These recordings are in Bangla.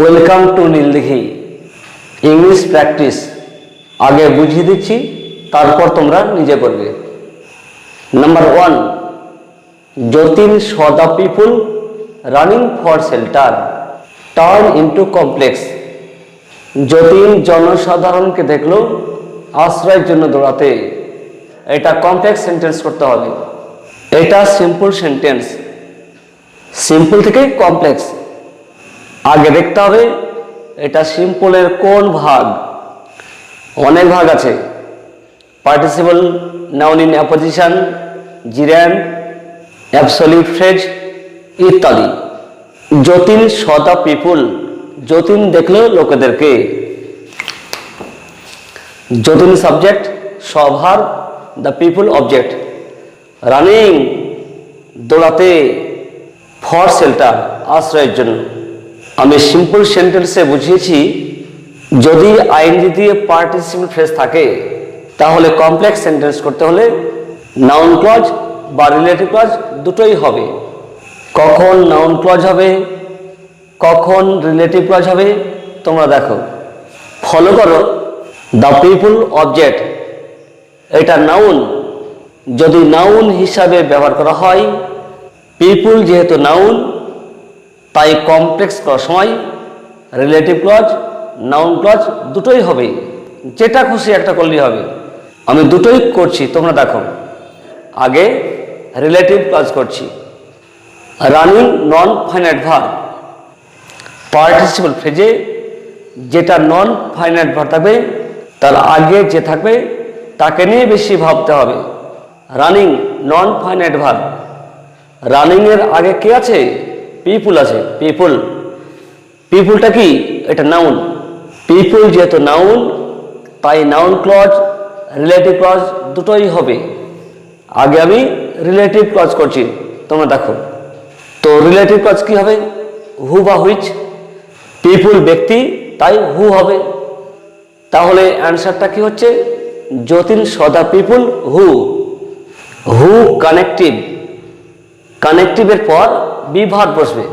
Welcome to Nildighi English practice. আগে বুঝিয়ে দিচ্ছি, তারপর তোমরা নিজে করবে। Number 1, Jatin saw the people running for shelter turn into complex। Jatin জনসাধারণকে দেখলো আশ্রয়ের জন্য দৌড়াতে। এটা কমপ্লেক্স সেন্টেন্স করতে হবে। এটা সিম্পল সেন্টেন্স, সিম্পল থেকে কমপ্লেক্স। আগে দেখতে হবে এটা সিম্পলের কোন ভাগ। অনেক ভাগ আছে, participle, noun in apposition, gerund, absolute phrase ইত্যাদি। Jatin saw the people, Jatin দেখলো লোকেদেরকে। Jatin subject, saw verb, the people object. Running দৌড়াতে, ফর শেল্টার আশ্রয়ের জন্য। আমি সিম্পল সেন্টেন্সে বুঝিয়েছি যদি আইএনজি দিয়ে পার্টিসিপল ফ্রেজ থাকে তাহলে কমপ্লেক্স সেন্টেন্স করতে হলে নাউন ক্লজ বা রিলেটিভ ক্লজ দুটোই হবে। কখন নাউন ক্লজ হবে, কখন রিলেটিভ ক্লজ হবে তোমরা দেখো, ফলো করো। দ্য পিপল অবজেক্ট, এটা নাউন। যদি নাউন হিসাবে ব্যবহার করা হয়, পিপল যেহেতু নাউন তাই কমপ্লেক্স করার সময় রিলেটিভ ক্লজ, নাউন ক্লজ দুটোই হবে। যেটা খুশি একটা করলেই হবে। আমি দুটোই করছি, তোমরা দেখো। আগে রিলেটিভ ক্লজ করছি। Running non finite verb, participle ফ্রেজে যেটা নন ফাইনাইট ভার্ব থাকবে তার আগে যে থাকবে তাকে নিয়ে বেশি ভাবতে হবে। Running non finite verb, running এর আগে কে আছে? পিপুল আছে। পিপুল, পিপুলটা কি? এটা নাউন। পিপুল যেহেতু নাউন তাই নাউন ক্লজ, রিলেটিভ ক্লজ দুটোই হবে। আগে আমি রিলেটিভ ক্লজ করছি, তোমরা দেখো। তো রিলেটিভ ক্লজ কি হবে? হু বা হুইচ। পিপুল ব্যক্তি, তাই হু হবে। তাহলে অ্যান্সারটা কি হচ্ছে? Jatin saw the people who. Who connective, কানেকটিভের পর বি ভার্ব বসবে।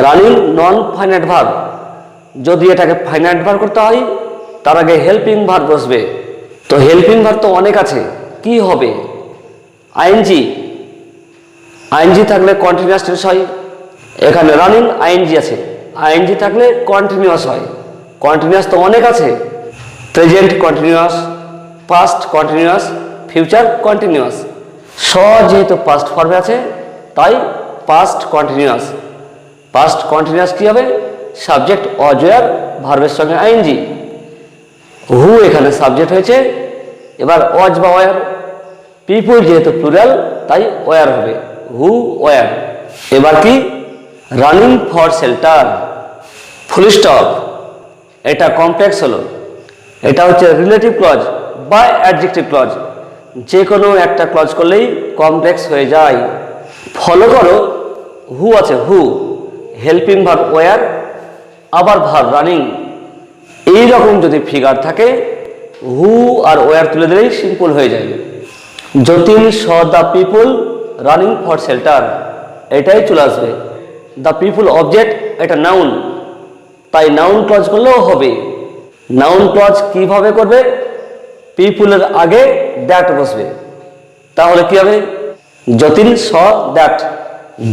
রানিং নন ফাইনাইট ভার্ব, যদি এটাকে ফাইনাইট ভার্ব করতে হয় তার আগে হেল্পিং ভার্ব বসবে। তো হেল্পিং ভার্ব তো অনেক আছে, কি হবে? আইএনজি, আইএনজি থাকলে কন্টিনিউয়াস টেন্স হয়। এখানে রানিং আইএনজি আছে, আইএনজি থাকলে কন্টিনিউয়াস হয়। কন্টিনিউয়াস তো অনেক আছে, present continuous, past continuous, future continuous. যেহেতু পাস্ট ফর্মে আছে তাই পাস্ট কন্টিনিউয়াস। পাস্ট কন্টিনিউয়াস কি হবে? সাবজেক্ট ওয়াজ ওয়্যার ভার্বের সঙ্গে আইএনজি। হু এখানে সাবজেক্ট হয়েছে, এবার ওয়াজ বা ওয়্যার। পিপুল যেহেতু প্লুরাল তাই ওয়্যার হবে, হু ওয়্যার। এবার কি? Running for shelter, full stop. এটা কমপ্লেক্স হলো। এটা হচ্ছে রিলেটিভ ক্লজ বা অ্যাডজেক্টিভ ক্লজ। যে কোনো একটা ক্লজ করলেই কমপ্লেক্স হয়ে যায়। ফলো করো। হু আছে, হু, হেল্পিং ভার্ব ওয়্যার, আবার ভার্ব রানিং। এইরকম যদি ফিগার থাকে হু আর ওয়্যার তুলে দিলেই সিম্পল হয়ে যায়। Jatin saw the people running for shelter, এটাই চলে আসবে। দ্য পিপুল অবজেক্ট, এটা নাউন, তাই নাউন ক্লজ করলেও হবে। নাউন ক্লজ কিভাবে করবে? পিপুলের আগে দ্যাট বসবে। তাহলে কি হবে? Jatin saw that,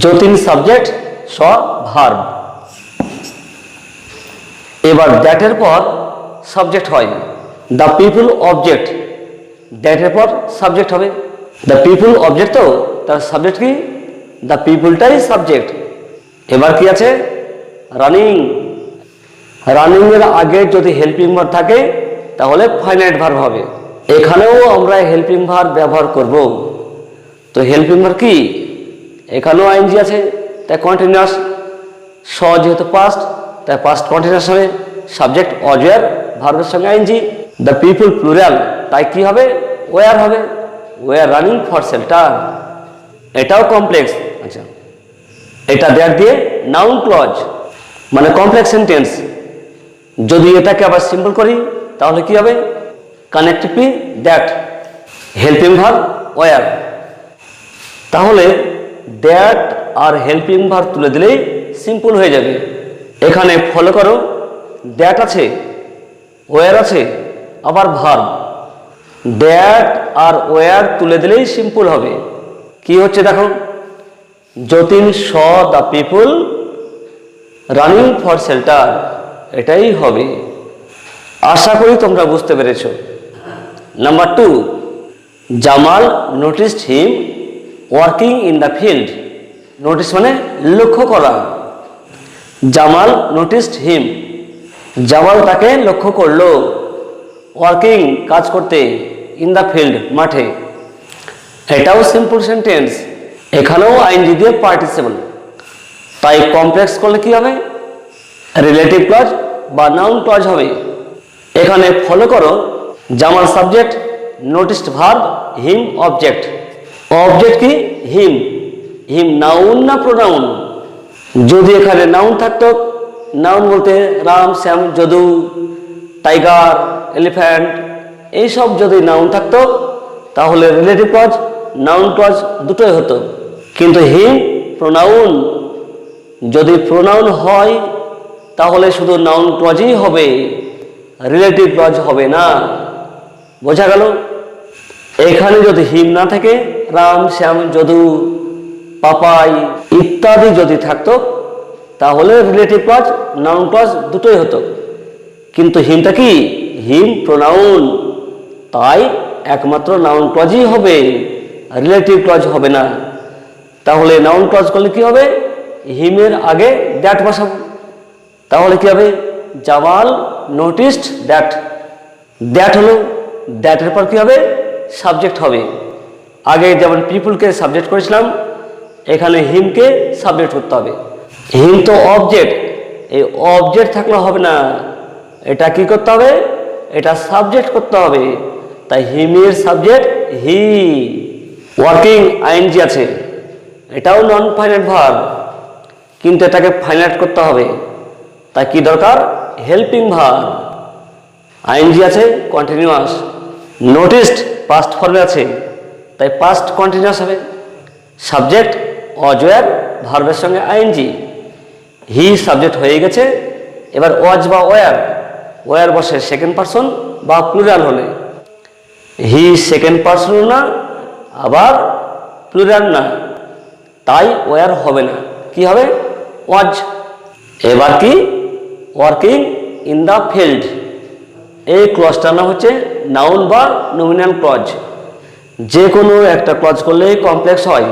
Jatin subject, saw verb. এবার দ্যাটের পর সাবজেক্ট হয়। দ্য পিপুল অবজেক্ট, দ্যাটের পর সাবজেক্ট হবে। দ্য পিপুল অবজেক্ট, তো তার সাবজেক্ট কি? দ্য পিপুলটাই সাবজেক্ট। এবার কি আছে? রানিং। রানিং এর আগে যদি হেল্পিং ভার্ব থাকে তাহলে ফাইনাইট ভার্ব হবে। এখানেও আমরা হেল্পিং ভার্ব ব্যবহার করব। তো হেল্পিং ভার্ব কি? এখানেও আইএনজি আছে তাই কন্টিনিউয়াস। যেহেতু পাস্ট তাই পাস্ট কন্টিনিউয়াস হবে। সাবজেক্ট ওয়াজ ওয়্যার ভার্বের সঙ্গে আইএনজি। দ্য পিপুল প্লুরাল তাই কি হবে? ওয়্যার হবে। ওয়্যার রানিং ফর শেল্টার, এটাও কমপ্লেক্স। আচ্ছা, এটা দ্যাট দিয়ে নাউন ক্লজ মানে কমপ্লেক্স সেন্টেন্স। যদি এটাকে আবার সিম্পল করি তাহলে কি হবে? কানেক্টিভলি দ্যাট, হেল্পিং ভার্ব ওয়্যার। তাহলে দ্যাট আর হেল্পিং ভার্ব তুলে দিলেই সিম্পল হয়ে যাবে। এখানে ফলো করো, দ্যাট আছে, ওয়ার আছে, আবার ভার্ব। দ্যাট আর ওয়ার তুলে দিলেই সিম্পল হবে। কি হচ্ছে দেখো, Jatin saw the people running for shelter, এটাই হবে। আশা করি তোমরা বুঝতে পেরেছ। Number 2, Jamal noticed him working in the field. Notice মানে লক্ষ্য করা। জামাল নোটিসড হিম, জামাল তাকে লক্ষ্য করলো, ওয়ার্কিং কাজ করতে, ইন দ্য ফিল্ড মাঠে। এটাও সিম্পল সেন্টেন্স, এখানেও আইএনজি দিয়ে পার্টিসিপল। তাই কমপ্লেক্স করলে কি হবে, রিলেটিভ ক্লজ বা নাউন ক্লজ হবে। এখানে ফলো করো, Jamal subject, noticed verb, him object. Object কি, হিম। হিম নাউন না প্রোনাউন? যদি এখানে নাউন থাকতো, নাউন বলতে রাম, শ্যাম, যদু, টাইগার, এলিফ্যান্ট, এইসব যদি নাউন থাকতো তাহলে রিলেটিভ ক্লজ, নাউন ক্লজ দুটোই হতো। কিন্তু হিম প্রোনাউন, যদি প্রোনাউন হয় তাহলে শুধু নাউন ক্লজই হবে, রিলেটিভ ক্লজ হবে না। বোঝা গেল? এখানে যদি হিম না থাকে, রাম, শ্যাম, যদু, পাপাই ইত্যাদি যদি থাকতো তাহলে রিলেটিভ ক্লজ, নাউন ক্লজ দুটোই হতো। কিন্তু হিমটা কি, হিম প্রোনাউন, তাই একমাত্র নাউন ক্লজই হবে, রিলেটিভ ক্লজ হবে না। তাহলে নাউন ক্লজ করলে কি হবে, হিমের আগে দ্যাট বসাবো। তাহলে কি হবে, জামাল নোটিসড দ্যাট। দ্যাট হলো, দ্যাটের পর কি হবে, সাবজেক্ট হবে। আগে যেমন পিপুলকে সাবজেক্ট করেছিলাম, এখানে হিমকে সাবজেক্ট করতে হবে। হিম তো অবজেক্ট, এই অবজেক্ট থাকলে হবে না, এটা কি করতে হবে, এটা সাবজেক্ট করতে হবে। তাই হিমের সাবজেক্ট হি। ওয়ার্কিং আইএনজি আছে, এটাও নন ফাইনাইট ভার্ব, কিন্তু এটাকে ফাইনাইট করতে হবে। তাই কি দরকার, হেল্পিং ভার্ব। আইএনজি আছে, কন্টিনিউয়াস। নোটিসড পাস্ট ফর্মে আছে, তাই পাস্ট কন্টিনিউয়াস হবে। সাবজেক্ট ওয়াজ ওয়্যার, ভার্বের সঙ্গে আইএনজি। হি সাবজেক্ট হয়ে গেছে, এবার ওয়াজ বা ওয়্যার, ওয়্যার বসে সেকেন্ড পারসন বা প্লুরাল হলে। হি সেকেন্ড পারসন না, আবার প্লুরাল না, তাই ওয়্যার হবে না। কি হবে, ওয়াজ। এবার কি, ওয়ার্কিং ইন দ্য ফিল্ড। এই ক্লজটার নাম হচ্ছে নাউন বা নমিনাল ক্লজ। যে কোনো একটা ক্লজ করলেই কমপ্লেক্স হয়।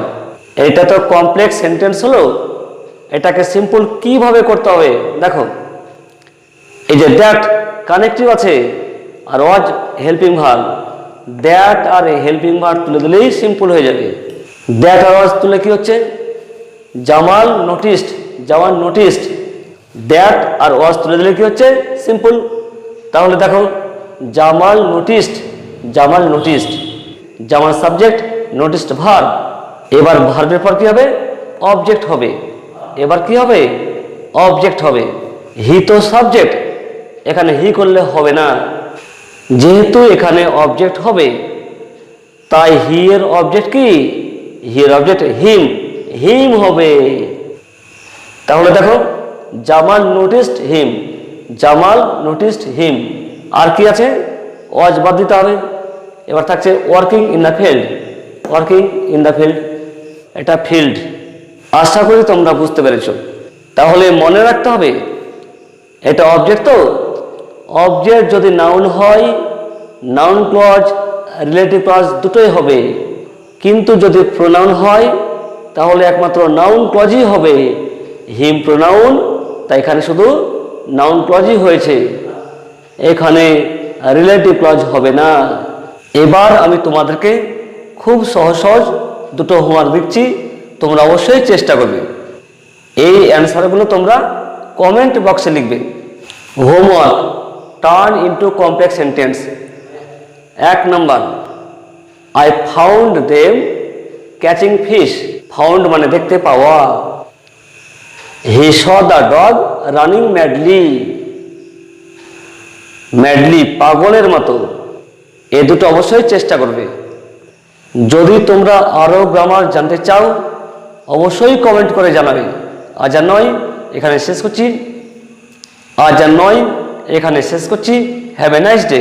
এটা তো কমপ্লেক্স সেন্টেন্স হলো, এটাকে সিম্পল কিভাবে করতে হবে দেখো। এই যে দ্যাট কানেক্টিভ আছে আর ওয়াজ হেল্পিং ভার্ব, দ্যাট আর হেল্পিং ভার্ব তুলে দিলেই সিম্পল হয়ে যাবে। দ্যাট আর ওয়াজ তুলে কি হচ্ছে, Jamal noticed, Jamal noticed. That আর ওয়াজ তুলে দিলে কি হচ্ছে, সিম্পল। তাহলে দেখো, Jamal noticed, Jamal noticed, Jamal subject, noticed verb. এবার ভার্বের পর কি হবে, অবজেক্ট হবে। এবার কি হবে, অবজেক্ট হবে। হি তো সাবজেক্ট, এখানে হি করলে হবে না, যেহেতু এখানে অবজেক্ট হবে তাই হি এর অবজেক্ট কি, হি এর অবজেক্ট হিম, হিম হবে। তাহলে দেখো, জামাল নোটিসড হিম, জামাল নোটিসড হিম। আর কি আছে, ওয়াজ বাদ দিতে হবে। এবার থাকছে working in the field, working in the field, এটা ফিল্ড। আশা করি তোমরা বুঝতে পেরেছো। তাহলে মনে রাখতে হবে, এটা অবজেক্ট তো, অবজেক্ট যদি নাউন হয়, নাউন ক্লজ, রিলেটিভ ক্লজ দুটোই হবে। কিন্তু যদি প্রোনাউন হয় তাহলে একমাত্র নাউন ক্লজই হবে। হিম প্রোনাউন, তাই এখানে শুধু নাউন ক্লজই হয়েছে, এখানে রিলেটিভ ক্লজ হবে না। এবার আমি তোমাদেরকে খুব সহজ সহজ দুটো হোমওয়ার্ক দিচ্ছি, তোমরা অবশ্যই চেষ্টা করবে। এই অ্যান্সারগুলো তোমরা কমেন্ট বক্সে লিখবে। Homework, turn into complex sentence. 1 number, I found them catching fish. Found মানে দেখতে পাওয়া। He saw the dog running madly, madly পাগলের মতো। এ দুটো অবশ্যই চেষ্টা করবে। যদি তোমরা আরও গ্রামার জানতে চাও অবশ্যই কমেন্ট করে জানাবে। আজ আর নয়, এখানে শেষ করছি। আজ আর নয়, এখানে শেষ করছি। Have a nice day.